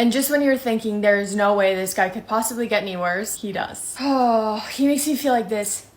And just when you're thinking there's no way this guy could possibly get any worse, he does. Oh, he makes me feel like this.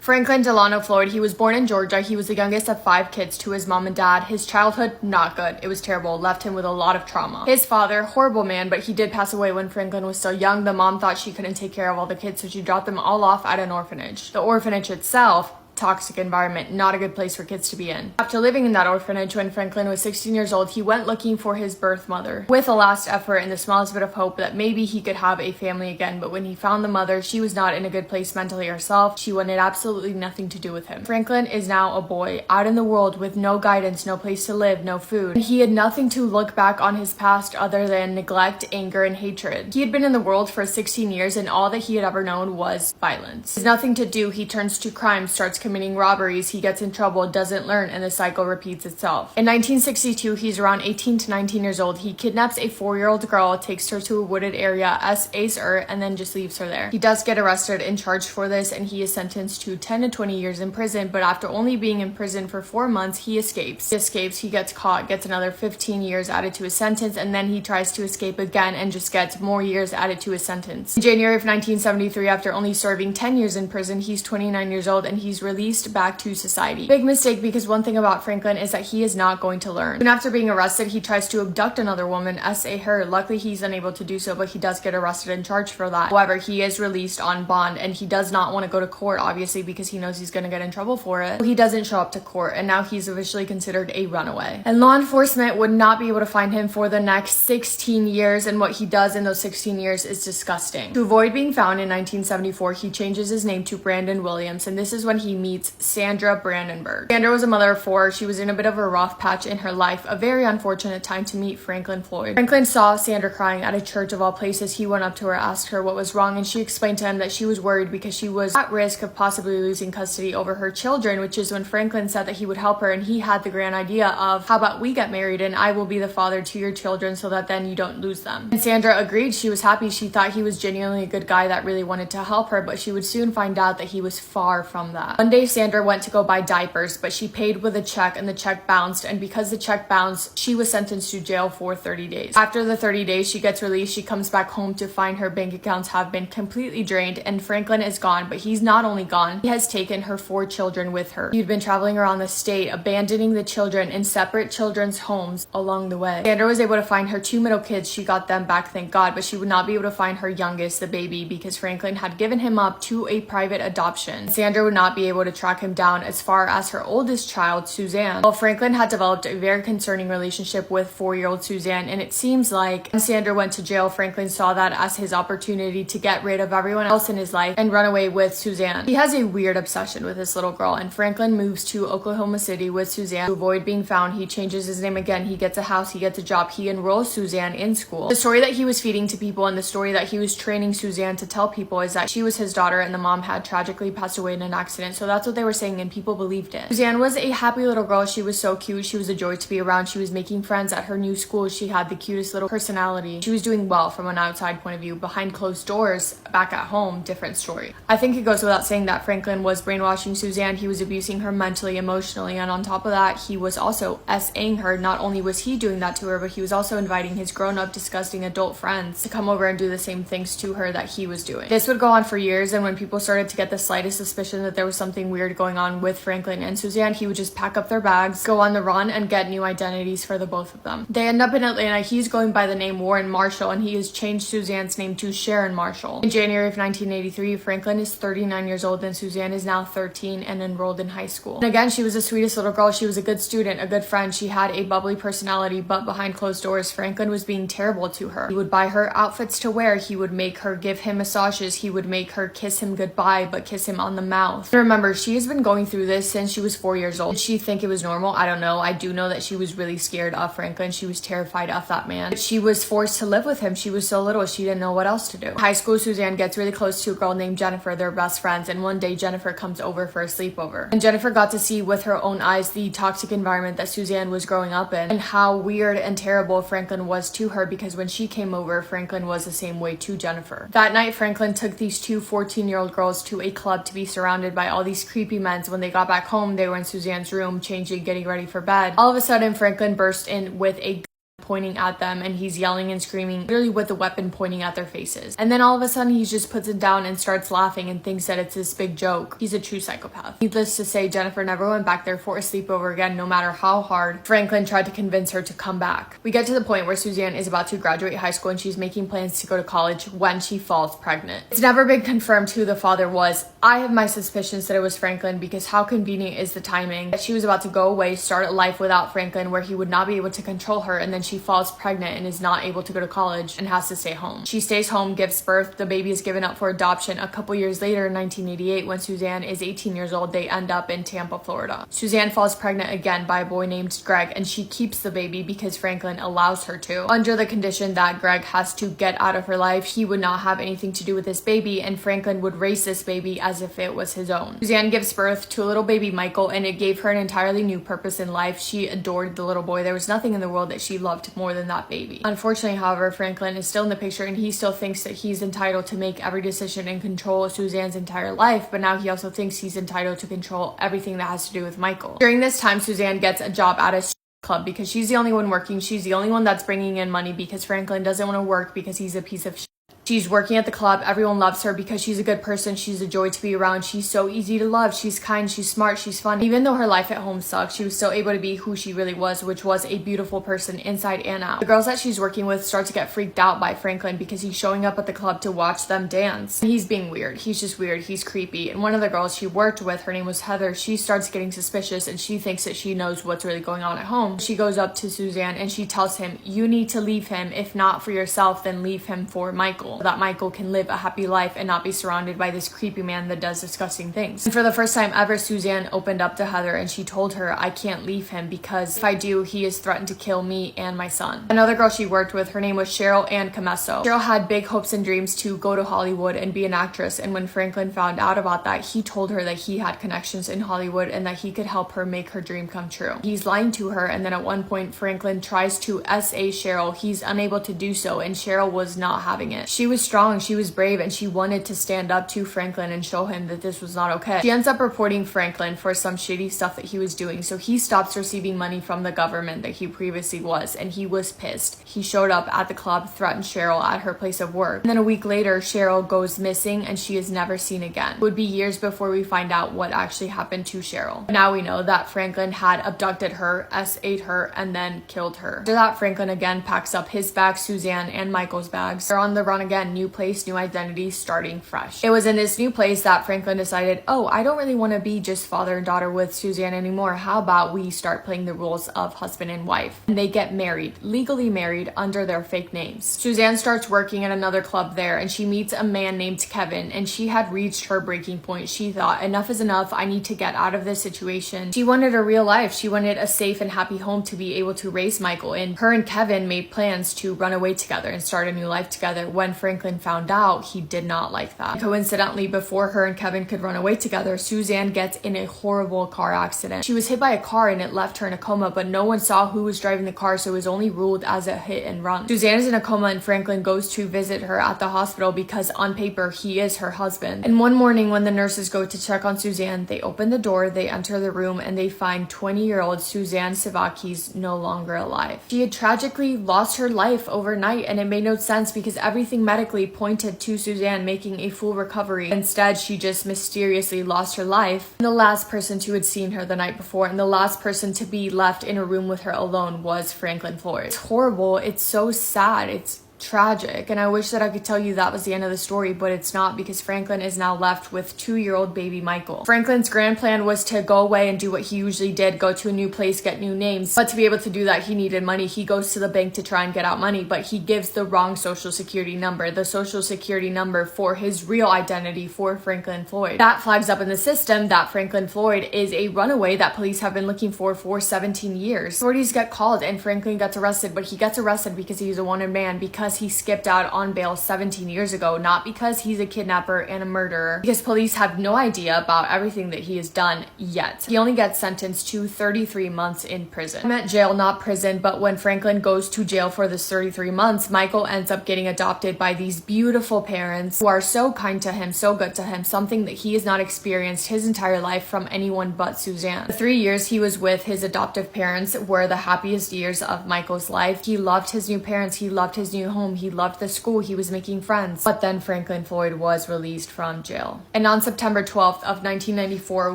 Franklin Delano Floyd, he was born in Georgia. He was the youngest of 5 kids to his mom and dad. His childhood, not good. It was terrible. Left him with a lot of trauma. His father, horrible man, but he did pass away when Franklin was still young. The mom thought she couldn't take care of all the kids, so she dropped them all off at an orphanage. The orphanage itself, toxic environment, not a good place for kids to be in. After living in that orphanage, when Franklin was 16 years old, he went looking for his birth mother with a last effort and the smallest bit of hope that maybe he could have a family again. But when he found the mother, she was not in a good place mentally herself. She wanted absolutely nothing to do with him. Franklin is now a boy out in the world with no guidance, no place to live, no food. And he had nothing to look back on his past other than neglect, anger, and hatred. He had been in the world for 16 years and all that he had ever known was violence. There's nothing to do. He turns to crime, starts committing robberies, he gets in trouble, doesn't learn, and the cycle repeats itself. In 1962, he's around 18 to 19 years old. He kidnaps a 4-year-old girl, takes her to a wooded area, assaults her, and then just leaves her there. He does get arrested and charged for this, and he is sentenced to 10 to 20 years in prison, but after only being in prison for 4 months, he escapes. He gets caught, gets another 15 years added to his sentence, and then he tries to escape again and just gets more years added to his sentence. In January of 1973, after only serving 10 years in prison, he's 29 years old and he's released back to society. Big mistake, because one thing about Franklin is that he is not going to learn. And after being arrested, he tries to abduct another woman, S.A. her. Luckily, he's unable to do so, but he does get arrested and charged for that. However, he is released on bond and he does not want to go to court, obviously, because he knows he's going to get in trouble for it. So he doesn't show up to court, and now he's officially considered a runaway. And law enforcement would not be able to find him for the next 16 years, and what he does in those 16 years is disgusting. To avoid being found in 1974, he changes his name to Brandon Williams, and this is when he meets Sandra Brandenburg. Sandra was a mother of 4. She was in a bit of a rough patch in her life, a very unfortunate time to meet Franklin Floyd. Franklin saw Sandra crying at a church of all places. He went up to her, asked her what was wrong, and she explained to him that she was worried because she was at risk of possibly losing custody over her children, which is when Franklin said that he would help her, and he had the grand idea of, how about we get married and I will be the father to your children so that then you don't lose them. And Sandra agreed. She was happy. She thought he was genuinely a good guy that really wanted to help her, but she would soon find out that he was far from that. One day, Sandra went to go buy diapers, but she paid with a check and the check bounced, and because the check bounced, she was sentenced to jail for 30 days. After the 30 days, she gets released. She comes back home to find her bank accounts have been completely drained, and Franklin is gone, but he's not only gone, he has taken her 4 children with her. He'd been traveling around the state, abandoning the children in separate children's homes along the way. Sandra was able to find her 2 middle kids. She got them back, thank God, but she would not be able to find her youngest, the baby, because Franklin had given him up to a private adoption. Sandra would not be able to track him down as far as her oldest child, Suzanne. Well, Franklin had developed a very concerning relationship with 4-year-old Suzanne, and it seems like when Sandra went to jail, Franklin saw that as his opportunity to get rid of everyone else in his life and run away with Suzanne. He has a weird obsession with this little girl, and Franklin moves to Oklahoma City with Suzanne to avoid being found. He changes his name again. He gets a house. He gets a job. He enrolls Suzanne in school. The story that he was feeding to people and the story that he was training Suzanne to tell people is that she was his daughter and the mom had tragically passed away in an accident. So that's what they were saying, and people believed it. Suzanne was a happy little girl. She was so cute. She was a joy to be around. She was making friends at her new school. She had the cutest little personality. She was doing well from an outside point of view. Behind closed doors, back at home, different story. I think it goes without saying that Franklin was brainwashing Suzanne. He was abusing her mentally, emotionally, and on top of that, he was also S.A.ing her. Not only was he doing that to her, but he was also inviting his grown-up, disgusting adult friends to come over and do the same things to her that he was doing. This would go on for years, and when people started to get the slightest suspicion that there was something weird going on with Franklin and Suzanne, he would just pack up their bags, go on the run, and get new identities for the both of them. They end up in Atlanta. He's going by the name Warren Marshall, and he has changed Suzanne's name to Sharon Marshall. In January of 1983, Franklin is 39 years old, and Suzanne is now 13 and enrolled in high school. And again, she was the sweetest little girl. She was a good student, a good friend. She had a bubbly personality, but behind closed doors, Franklin was being terrible to her. He would buy her outfits to wear. He would make her give him massages. He would make her kiss him goodbye, but kiss him on the mouth. And remember, she has been going through this since she was 4 years old. Did she think it was normal? I don't know. I do know that she was really scared of Franklin. She was terrified of that man. But she was forced to live with him. She was so little. She didn't know what else to do. High school, Suzanne gets really close to a girl named Jennifer. They're best friends, and one day Jennifer comes over for a sleepover. And Jennifer got to see with her own eyes the toxic environment that Suzanne was growing up in and how weird and terrible Franklin was to her, because when she came over, Franklin was the same way to Jennifer. That night, Franklin took these 2 14-year-old girls to a club to be surrounded by all these creepy men. When they got back home, they were in Suzanne's room, changing, getting ready for bed. All of a sudden, Franklin burst in with a pointing at them, and he's yelling and screaming, literally with the weapon pointing at their faces. And then all of a sudden he just puts it down and starts laughing and thinks that it's this big joke. He's a true psychopath. Needless to say, Jennifer never went back there for a sleepover again, no matter how hard Franklin tried to convince her to come back. We get to the point where Suzanne is about to graduate high school and she's making plans to go to college when she falls pregnant. It's never been confirmed who the father was. I have my suspicions that it was Franklin, because how convenient is the timing that she was about to go away, start a life without Franklin where he would not be able to control her, and then she falls pregnant and is not able to go to college and has to stay home. She stays home, gives birth, the baby is given up for adoption. A couple years later, in 1988, when Suzanne is 18 years old, they end up in Tampa, Florida. Suzanne falls pregnant again by a boy named Greg, and she keeps the baby because Franklin allows her to, under the condition that Greg has to get out of her life. He would not have anything to do with this baby, and Franklin would raise this baby as if it was his own. Suzanne gives birth to a little baby Michael, and it gave her an entirely new purpose in life. She adored the little boy. There was nothing in the world that she loved more than that baby. Unfortunately, however, Franklin is still in the picture, and he still thinks that he's entitled to make every decision and control Suzanne's entire life, but now he also thinks he's entitled to control everything that has to do with Michael. During this time, Suzanne gets a job at a club because she's the only one working. She's the only one that's bringing in money because Franklin doesn't want to work because he's a piece of shit. She's working at the club. Everyone loves her because she's a good person. She's a joy to be around. She's so easy to love. She's kind. She's smart. She's fun. Even though her life at home sucked, she was still able to be who she really was, which was a beautiful person inside and out. The girls that she's working with start to get freaked out by Franklin because he's showing up at the club to watch them dance. And he's being weird. He's just weird. He's creepy. And one of the girls she worked with, her name was Heather, she starts getting suspicious and she thinks that she knows what's really going on at home. She goes up to Suzanne and she tells him, you need to leave him. If not for yourself, then leave him for Michael. So that Michael can live a happy life and not be surrounded by this creepy man that does disgusting things. And for the first time ever, Suzanne opened up to Heather and she told her, I can't leave him because if I do, he has threatened to kill me and my son. Another girl she worked with, her name was Cheryl Ann Camesso. Cheryl had big hopes and dreams to go to Hollywood and be an actress, and when Franklin found out about that, he told her that he had connections in Hollywood and that he could help her make her dream come true. He's lying to her, and then at one point Franklin tries to SA Cheryl. He's unable to do so, and Cheryl was not having it. She was strong, she was brave, and she wanted to stand up to Franklin and show him that this was not okay. She ends up reporting Franklin for some shady stuff that he was doing, so he stops receiving money from the government that he previously was, and he was pissed. He showed up at the club, threatened Cheryl at her place of work, and then a week later Cheryl goes missing and she is never seen again. It would be years before we find out what actually happened to Cheryl. Now we know that Franklin had abducted her, SA'd her, and then killed her. After that, Franklin again packs up his bags, Suzanne and Michael's bags. They're on the run again, new place, new identity, starting fresh. It was in this new place that Franklin decided, oh, I don't really want to be just father and daughter with Suzanne anymore. How about we start playing the rules of husband and wife? And they get married, legally married, under their fake names. Suzanne starts working at another club there and she meets a man named Kevin, and she had reached her breaking point. She thought, enough is enough. I need to get out of this situation. She wanted a real life. She wanted a safe and happy home to be able to raise Michael, and her and Kevin made plans to run away together and start a new life together. When Franklin found out, he did not like that. Coincidentally, before her and Kevin could run away together, Suzanne gets in a horrible car accident. She was hit by a car and it left her in a coma, but no one saw who was driving the car, so it was only ruled as a hit and run. Suzanne is in a coma and Franklin goes to visit her at the hospital because on paper he is her husband. And one morning when the nurses go to check on Suzanne, they open the door, they enter the room, and they find 20-year-old Suzanne Savakis no longer alive. She had tragically lost her life overnight, and it made no sense because everything medically pointed to Suzanne making a full recovery. Instead, she just mysteriously lost her life. And the last person to had seen her the night before, and the last person to be left in a room with her alone, was Franklin Floyd. It's horrible. It's so sad. It's tragic, and I wish that I could tell you that was the end of the story, but it's not, because Franklin is now left with 2-year-old baby Michael. Franklin's grand plan was to go away and do what he usually did, go to a new place, get new names, but to be able to do that he needed money. He goes to the bank to try and get out money, but he gives the wrong social security number, the social security number for his real identity, for Franklin Floyd. That flags up in the system that Franklin Floyd is a runaway that police have been looking for 17 years. Authorities get called and Franklin gets arrested, but he gets arrested because he's a wanted man, because because he skipped out on bail 17 years ago, not because he's a kidnapper and a murderer, because police have no idea about everything that he has done yet. He only gets sentenced to 33 months in prison. I meant jail, not prison, but when Franklin goes to jail for this 33 months, Michael ends up getting adopted by these beautiful parents who are so kind to him, so good to him, something that he has not experienced his entire life from anyone but Suzanne. The 3 years he was with his adoptive parents were the happiest years of Michael's life. He loved his new parents, he loved his new home, he loved the school, he was making friends. But then Franklin Floyd was released from jail. And on September 12th of 1994,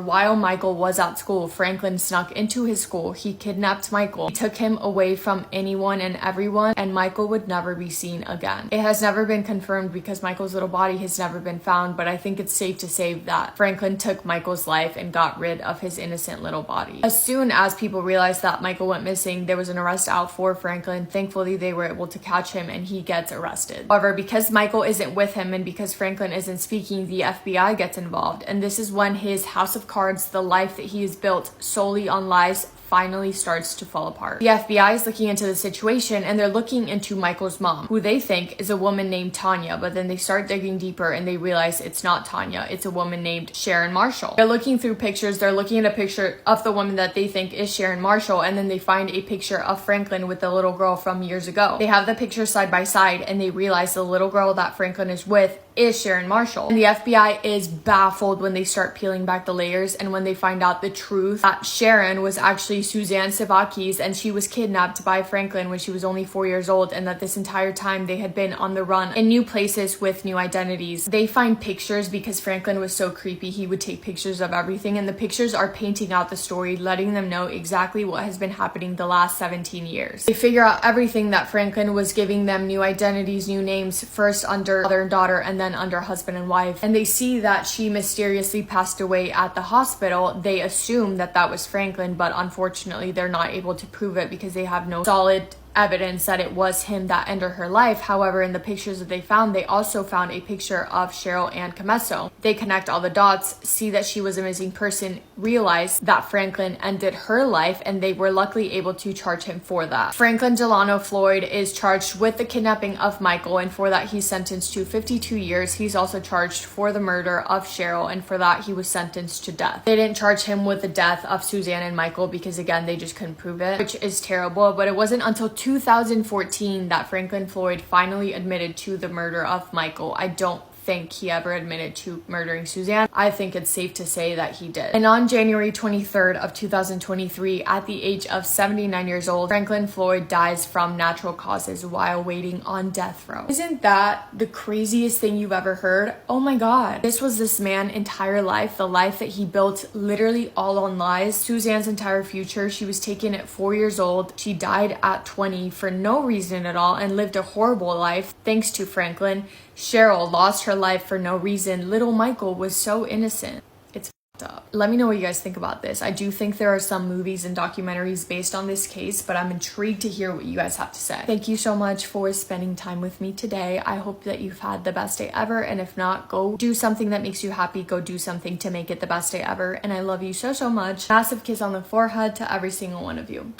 while Michael was at school, Franklin snuck into his school. He kidnapped Michael. He took him away from anyone and everyone, and Michael would never be seen again. It has never been confirmed because Michael's little body has never been found, but I think it's safe to say that Franklin took Michael's life and got rid of his innocent little body. As soon as people realized that Michael went missing, there was an arrest out for Franklin. Thankfully, they were able to catch him and he gets arrested. However, because Michael isn't with him and because Franklin isn't speaking, the FBI gets involved. And this is when his house of cards, the life that he has built solely on lies, finally starts to fall apart. The FBI is looking into the situation and they're looking into Michael's mom, who they think is a woman named Tanya, but then they start digging deeper and they realize it's not Tanya, it's a woman named Sharon Marshall. They're looking through pictures, they're looking at a picture of the woman that they think is Sharon Marshall, and then they find a picture of Franklin with the little girl from years ago. They have the pictures side by side and they realize the little girl that Franklin is with is Sharon Marshall. And the FBI is baffled when they start peeling back the layers and when they find out the truth that Sharon was actually Suzanne Sevakis and she was kidnapped by Franklin when she was only 4 years old, and that this entire time they had been on the run in new places with new identities. They find pictures because Franklin was so creepy. He would take pictures of everything, and the pictures are painting out the story, letting them know exactly what has been happening the last 17 years. They figure out everything, that Franklin was giving them new identities, new names, first under mother and daughter and then under husband and wife, and they see that she mysteriously passed away at the hospital. They assume that that was Franklin, but unfortunately they're not able to prove it because they have no solid evidence that it was him that ended her life. However, in the pictures that they found, they also found a picture of Cheryl Ann Camesso. They connect all the dots, see that she was a missing person, realize that Franklin ended her life, and they were luckily able to charge him for that. Franklin Delano Floyd is charged with the kidnapping of Michael, and for that he's sentenced to 52 years. He's also charged for the murder of Cheryl, and for that he was sentenced to death. They didn't charge him with the death of Suzanne and Michael because, again, they just couldn't prove it, which is terrible. But it wasn't until 2014 that Franklin Floyd finally admitted to the murder of Michael. I don't think he ever admitted to murdering Suzanne. I think it's safe to say that he did. And on January 23rd of 2023, at the age of 79 years old, Franklin Floyd dies from natural causes while waiting on death row. Isn't that the craziest thing you've ever heard? Oh my God. This was this man's entire life, the life that he built literally all on lies. Suzanne's entire future. She was taken at 4 years old. She died at 20 for no reason at all and lived a horrible life thanks to Franklin. Cheryl lost her life for no reason. Little Michael was so innocent. It's fucked up. Let me know what you guys think about this. I do think there are some movies and documentaries based on this case, but I'm intrigued to hear what you guys have to say. Thank you so much for spending time with me today. I hope that you've had the best day ever, and if not, go do something that makes you happy. Go do something to make it the best day ever, and I love you so, so much. Massive kiss on the forehead to every single one of you.